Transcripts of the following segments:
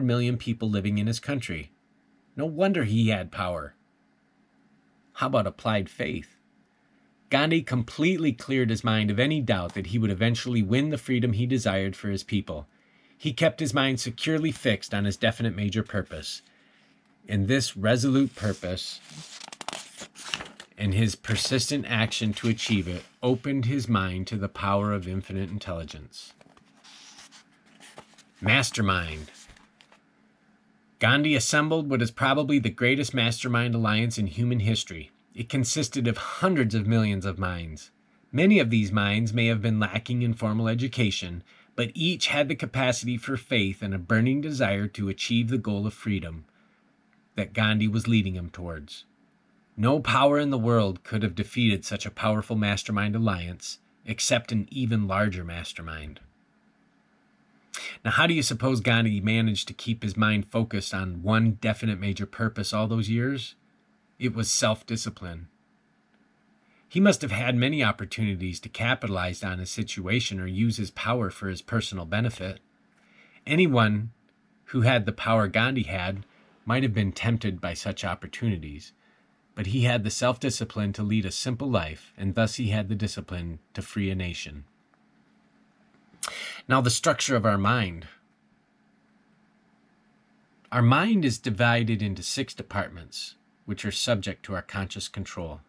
million people living in his country. No wonder he had power. How about applied faith? Gandhi completely cleared his mind of any doubt that he would eventually win the freedom he desired for his people. He kept his mind securely fixed on his definite major purpose. And this resolute purpose and his persistent action to achieve it opened his mind to the power of infinite intelligence. Mastermind. Gandhi assembled what is probably the greatest mastermind alliance in human history. It consisted of hundreds of millions of minds. Many of these minds may have been lacking in formal education, but each had the capacity for faith and a burning desire to achieve the goal of freedom that Gandhi was leading him towards. No power in the world could have defeated such a powerful mastermind alliance, except an even larger mastermind. Now, how do you suppose Gandhi managed to keep his mind focused on one definite major purpose all those years? It was self-discipline. He must have had many opportunities to capitalize on his situation or use his power for his personal benefit. Anyone who had the power Gandhi had might have been tempted by such opportunities, but he had the self-discipline to lead a simple life, and thus he had the discipline to free a nation. Now, the structure of our mind. Our mind is divided into 6 departments, which are subject to our conscious control.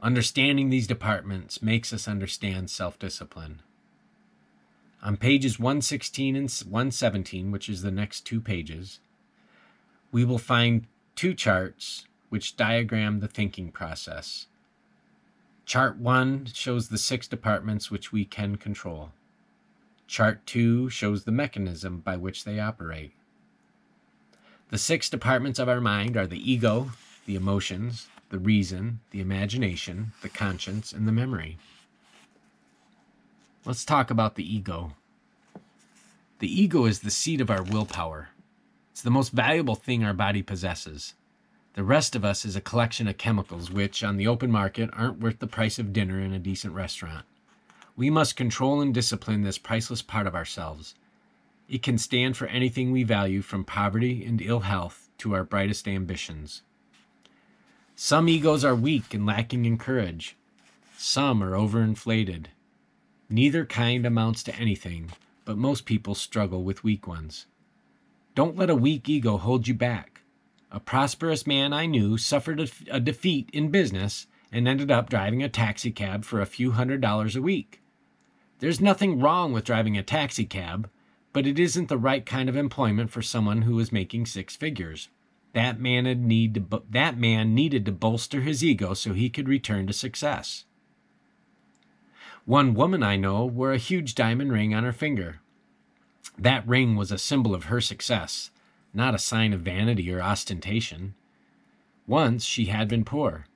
Understanding these departments makes us understand self-discipline. On pages 116 and 117, which is the next 2 pages, we will find 2 charts which diagram the thinking process. Chart 1 shows the 6 departments which we can control. Chart 2 shows the mechanism by which they operate. The 6 departments of our mind are the ego, the emotions, the reason, the imagination, the conscience, and the memory. Let's talk about the ego. The ego is the seat of our willpower. It's the most valuable thing our body possesses. The rest of us is a collection of chemicals which, on the open market, aren't worth the price of dinner in a decent restaurant. We must control and discipline this priceless part of ourselves. It can stand for anything we value, from poverty and ill health to our brightest ambitions. Some egos are weak and lacking in courage. Some are overinflated. Neither kind amounts to anything, but most people struggle with weak ones. Don't let a weak ego hold you back. A prosperous man I knew suffered a defeat in business and ended up driving a taxi cab for a few $100s a week. There's nothing wrong with driving a taxi cab, but it isn't the right kind of employment for someone who is making 6 figures. That man needed to bolster his ego so he could return to success. One woman I know wore a huge diamond ring on her finger. That ring was a symbol of her success, not a sign of vanity or ostentation. Once she had been poor,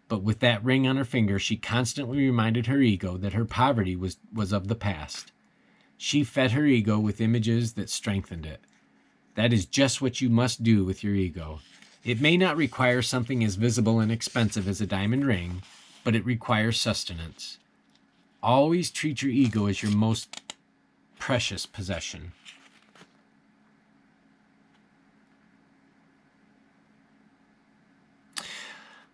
but with that ring on her finger, she constantly reminded her ego that her poverty was of the past. She fed her ego with images that strengthened it. That is just what you must do with your ego. It may not require something as visible and expensive as a diamond ring, but it requires sustenance. Always treat your ego as your most precious possession.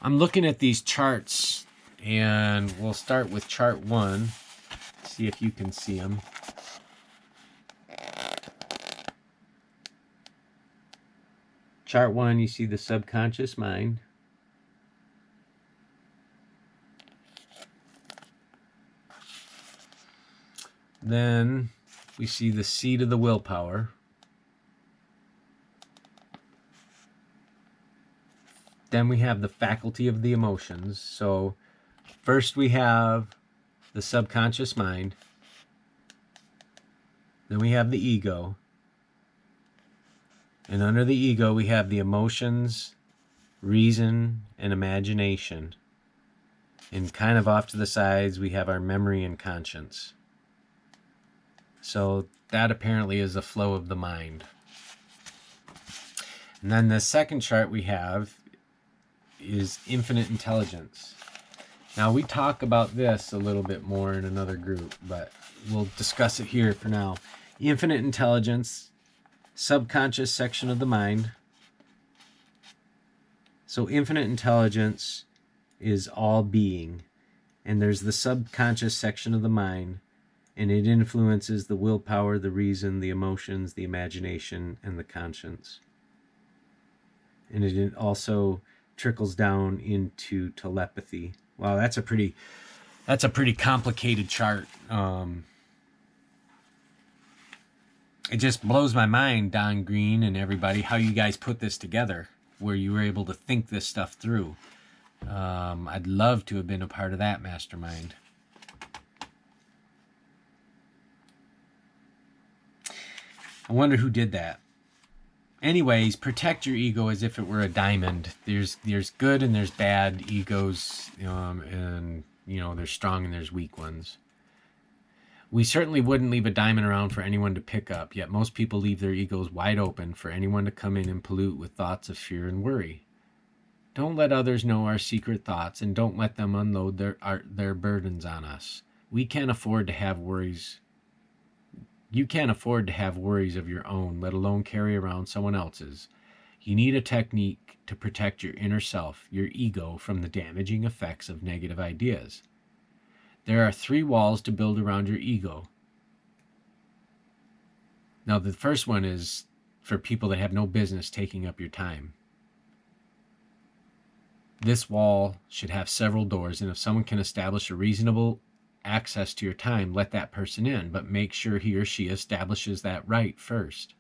I'm looking at these charts, and we'll start with chart 1. See if you can see them. Chart 1, you see the subconscious mind. Then we see the seat of the willpower. Then we have the faculty of the emotions. So first we have the subconscious mind. Then we have the ego. And under the ego we have the emotions, reason, and imagination. And kind of off to the sides we have our memory and conscience. So that apparently is the flow of the mind. And then the second chart we have is infinite intelligence. Now we talk about this a little bit more in another group, but we'll discuss it here for now. Infinite intelligence subconscious section of the mind. So infinite intelligence is all being, and there's the subconscious section of the mind, and it influences the willpower, the reason, the emotions, the imagination, and the conscience. And it also trickles down into telepathy. Wow, that's a pretty complicated chart. It just blows my mind, Don Green and everybody, how you guys put this together, where you were able to think this stuff through. I'd love to have been a part of that mastermind. I wonder who did that. Anyways, protect your ego as if it were a diamond. There's good and there's bad egos, and there's strong and there's weak ones. We certainly wouldn't leave a diamond around for anyone to pick up, yet most people leave their egos wide open for anyone to come in and pollute with thoughts of fear and worry. Don't let others know our secret thoughts, and don't let them unload their burdens on us. We can't afford to have worries. You can't afford to have worries of your own, let alone carry around someone else's. You need a technique to protect your inner self, your ego, from the damaging effects of negative ideas. There are 3 walls to build around your ego. Now, the first one is for people that have no business taking up your time. This wall should have several doors, and if someone can establish a reasonable access to your time, let that person in, but make sure he or she establishes that right first.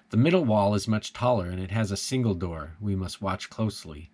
The middle wall is much taller, and it has a single door we must watch closely.